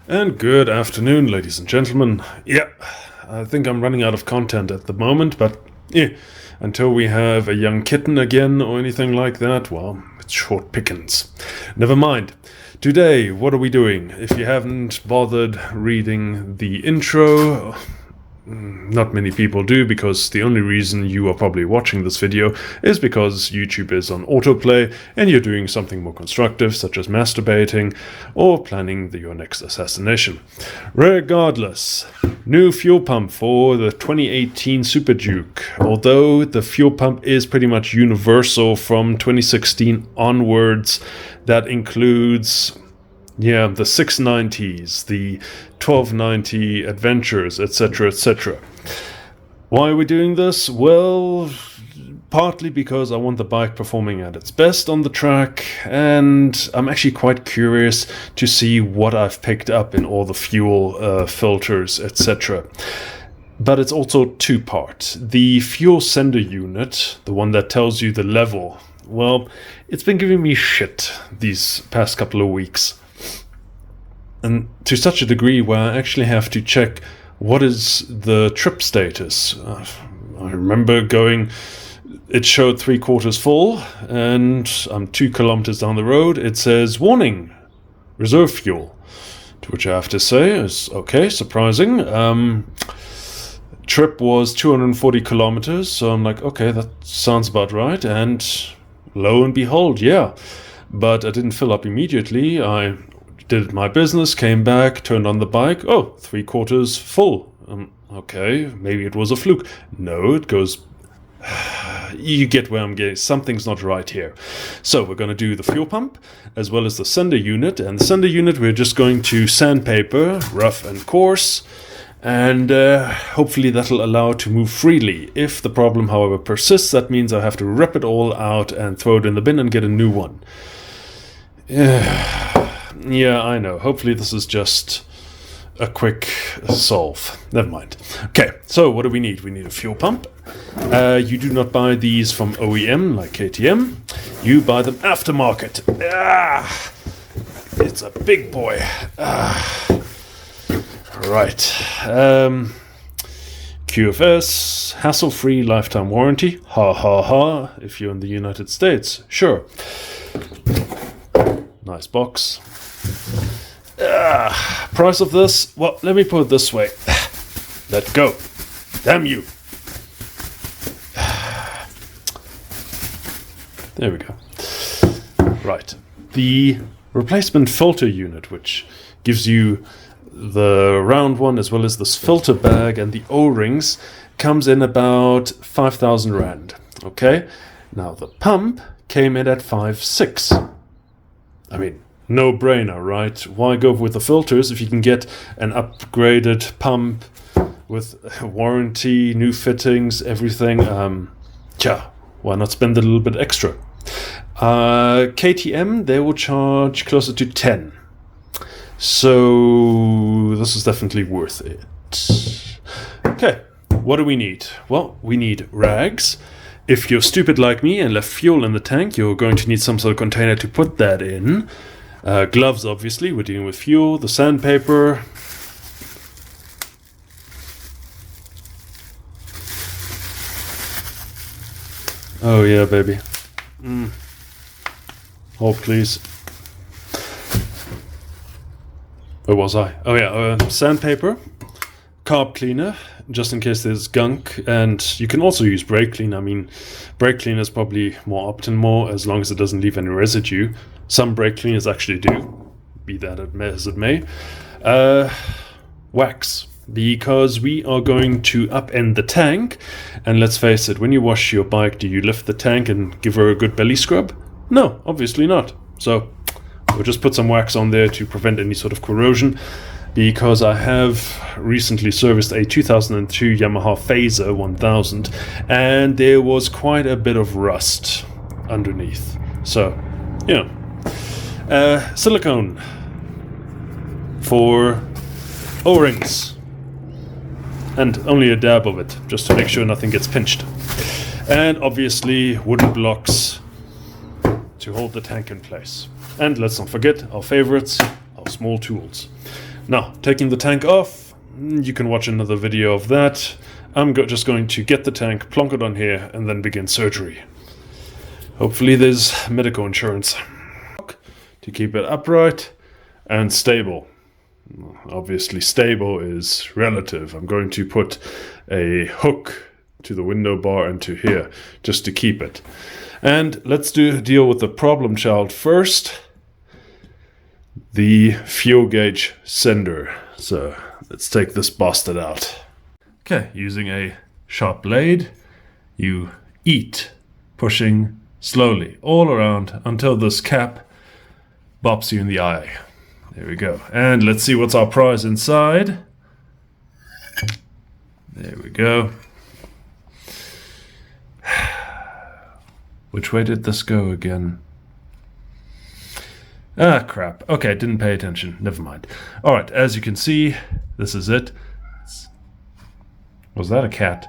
And good afternoon, ladies and gentlemen. Yeah, I think I'm running out of content at the moment, but until we have a young kitten again or anything like that, well, it's short pickings. Never mind. Today, what are we doing? If you haven't bothered reading the intro, not many people do, because the only reason you are probably watching this video is because YouTube is on autoplay and you're doing something more constructive, such as masturbating or planning your next assassination. Regardless, new fuel pump for the 2018 Super Duke. Although the fuel pump is pretty much universal from 2016 onwards, that includes the 690s, the 1290 Adventures, etc., etc. Why are we doing this? Well, partly because I want the bike performing at its best on the track, and I'm actually quite curious to see what I've picked up in all the fuel filters, etc. But it's also two-part. The fuel sender unit, the one that tells you the level, well, it's been giving me shit these past couple of weeks. And to such a degree where I actually have to check what is the trip status. I remember it showed 3/4 full, and I'm 2 kilometers down the road. It says, warning, reserve fuel. To which I have to say is, okay, surprising. Trip was 240 kilometers, so I'm like, okay, that sounds about right. And lo and behold, yeah. But I didn't fill up immediately. I did my business, came back, turned on the bike. Oh, 3/4 full. Okay, maybe it was a fluke. No, it goes... You get where I'm getting. Something's not right here. So we're going to do the fuel pump as well as the sender unit. And the sender unit, we're just going to sandpaper, rough and coarse. And hopefully that'll allow it to move freely. If the problem, however, persists, that means I have to rip it all out and throw it in the bin and get a new one. Yeah, I know. Hopefully this is just a quick solve. Never mind. Okay, so what do we need? We need a fuel pump. You do not buy these from OEM like KTM. You buy them aftermarket. It's a big boy. Right. QFS, hassle-free lifetime warranty. Ha ha ha. If you're in the United States, sure. Nice box. Price of this? Well, let me put it this way. Let go. Damn you. There we go. Right. The replacement filter unit, which gives you the round one as well as this filter bag and the O-rings, comes in about 5,000 Rand. Okay? Now the pump came in at 5,600. I mean, no brainer, right? Why go with the filters if you can get an upgraded pump with warranty, new fittings, everything? Why not spend a little bit extra? KTM, they will charge closer to 10. So this is definitely worth it. Okay, what do we need? Well, we need rags. If you're stupid like me and left fuel in the tank, you're going to need some sort of container to put that in. Gloves, obviously, we're dealing with fuel. The sandpaper. Oh yeah, baby. Hold, please. Where was I? Oh yeah, sandpaper. Carb cleaner, just in case there's gunk, and you can also use brake clean. I mean, brake cleaner is probably more optimal as long as it doesn't leave any residue. Some brake cleaners actually do, be that as it may. Wax, because we are going to upend the tank, and let's face it, when you wash your bike, do you lift the tank and give her a good belly scrub? No, obviously not. So we'll just put some wax on there to prevent any sort of corrosion. Because I have recently serviced a 2002 Yamaha Phaser 1000, and there was quite a bit of rust underneath. So, silicone for O-rings, and only a dab of it, just to make sure nothing gets pinched. And obviously wooden blocks to hold the tank in place. And let's not forget our favorites, our small tools. Now, taking the tank off, you can watch another video of that. I'm just going to get the tank, plonk it on here, and then begin surgery. Hopefully there's medical insurance to keep it upright and stable. Obviously stable is relative. I'm going to put a hook to the window bar and to here just to keep it. And let's deal with the problem child first. The fuel gauge sender. So let's take this bastard out. Okay, using a sharp blade, you eat, pushing slowly all around until this cap bops you in the eye. There we go. And let's see what's our prize inside. There we go. Which way did this go again? Ah, crap. Okay, didn't pay attention. Never mind. Alright, as you can see, this is it. Was that a cat?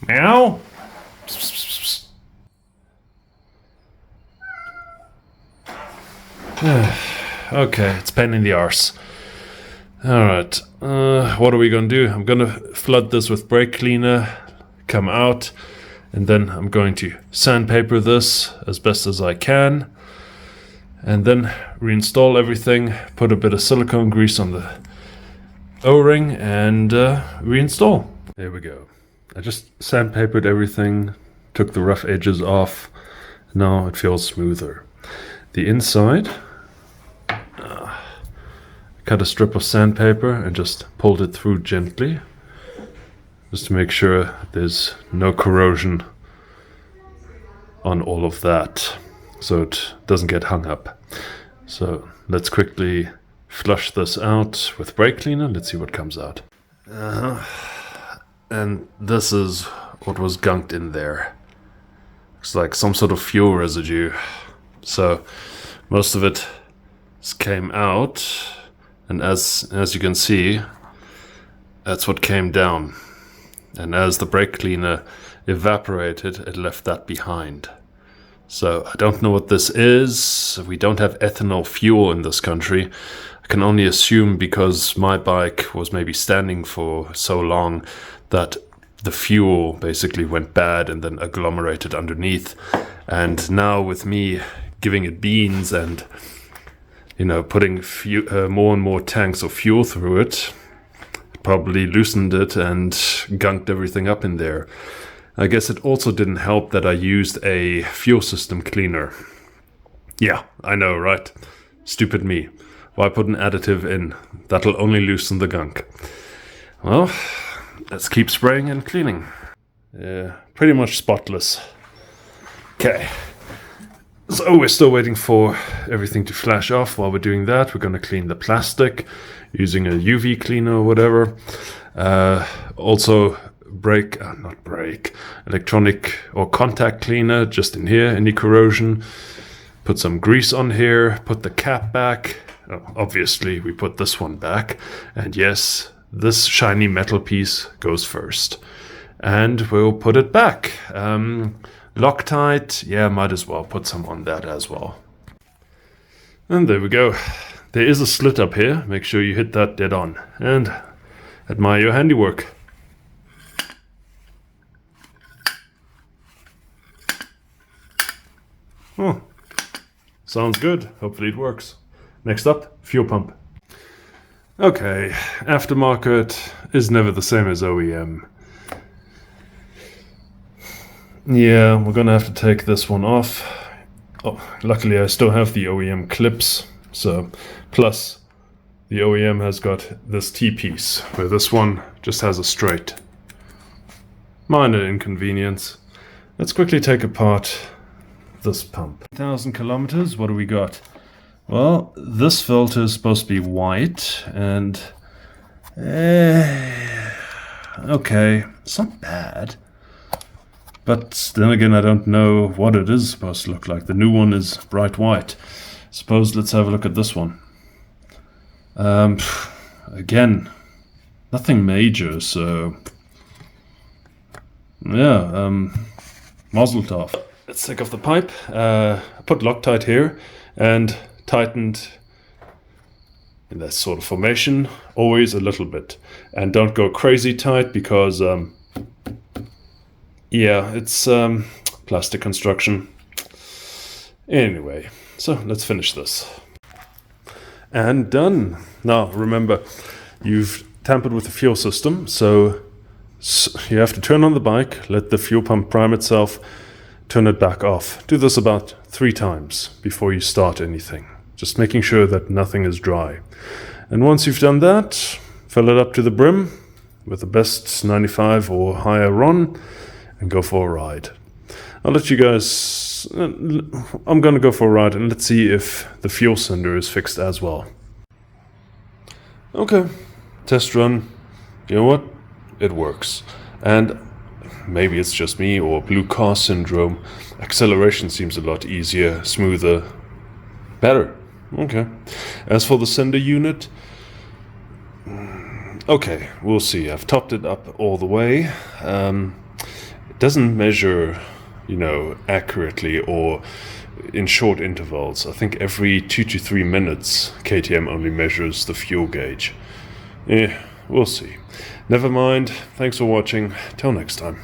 Meow? Okay, it's pain in the arse. Alright, what are we gonna do? I'm gonna flood this with brake cleaner, come out, and then I'm going to sandpaper this as best as I can. And then reinstall everything, put a bit of silicone grease on the O-ring and reinstall. There we go. I just sandpapered everything, took the rough edges off. Now it feels smoother. The inside, cut a strip of sandpaper and just pulled it through gently, just to make sure there's no corrosion on all of that, so it doesn't get hung up. So let's quickly flush this out with brake cleaner. Let's see what comes out. And this is what was gunked in there. Looks like some sort of fuel residue. So most of it came out, and as you can see, that's what came down. And as the brake cleaner evaporated, it left that behind. So I don't know what this is. We don't have ethanol fuel in this country. I can only assume because my bike was maybe standing for so long that the fuel basically went bad and then agglomerated underneath. And now with me giving it beans and, you know, putting more and more tanks of fuel through it, probably loosened it and gunked everything up in there. I guess it also didn't help that I used a fuel system cleaner. Yeah, I know, right? Stupid me. Why put an additive in? That'll only loosen the gunk. Well, let's keep spraying and cleaning. Yeah, pretty much spotless. Okay. So we're still waiting for everything to flash off. While we're doing that, we're going to clean the plastic using a UV cleaner or whatever. Also electronic or contact cleaner just in here, any corrosion. Put some grease on here, put the cap back. Oh, obviously we put this one back. And yes, this shiny metal piece goes first. And we'll put it back. Loctite, yeah, might as well put some on that as well. And there we go. There is a slit up here. Make sure you hit that dead on. And admire your handiwork. Oh, sounds good. Hopefully it works. Next up, fuel pump. Okay, aftermarket is never the same as OEM. Yeah, we're gonna have to take this one off. Oh, luckily I still have the OEM clips. So, plus the OEM has got this T-piece, where this one just has a straight. Minor inconvenience. Let's quickly take apart this pump. 1,000 kilometers, what do we got? Well, this filter is supposed to be white, and okay, it's not bad. But then again, I don't know what it is supposed to look like. The new one is bright white. Suppose let's have a look at this one. Again, nothing major, so yeah, mazel tov. Let's take off the pipe. I put Loctite here and tightened in that sort of formation, always a little bit. And don't go crazy tight because, yeah, it's plastic construction. Anyway, so let's finish this. And done. Now, remember, you've tampered with the fuel system, so you have to turn on the bike, let the fuel pump prime itself, turn it back off. Do this about 3 times before you start anything, just making sure that nothing is dry. And once you've done that, fill it up to the brim with the best 95 or higher RON and go for a ride. I'll let you guys, I'm going to go for a ride and let's see if the fuel cylinder is fixed as well. Okay, test run. You know what? It works. And maybe it's just me or blue car syndrome. Acceleration seems a lot easier, smoother, better. Okay. As for the sender unit, okay, we'll see. I've topped it up all the way. It doesn't measure, accurately or in short intervals. I think every 2 to 3 minutes KTM only measures the fuel gauge. We'll see. Never mind. Thanks for watching. Till next time.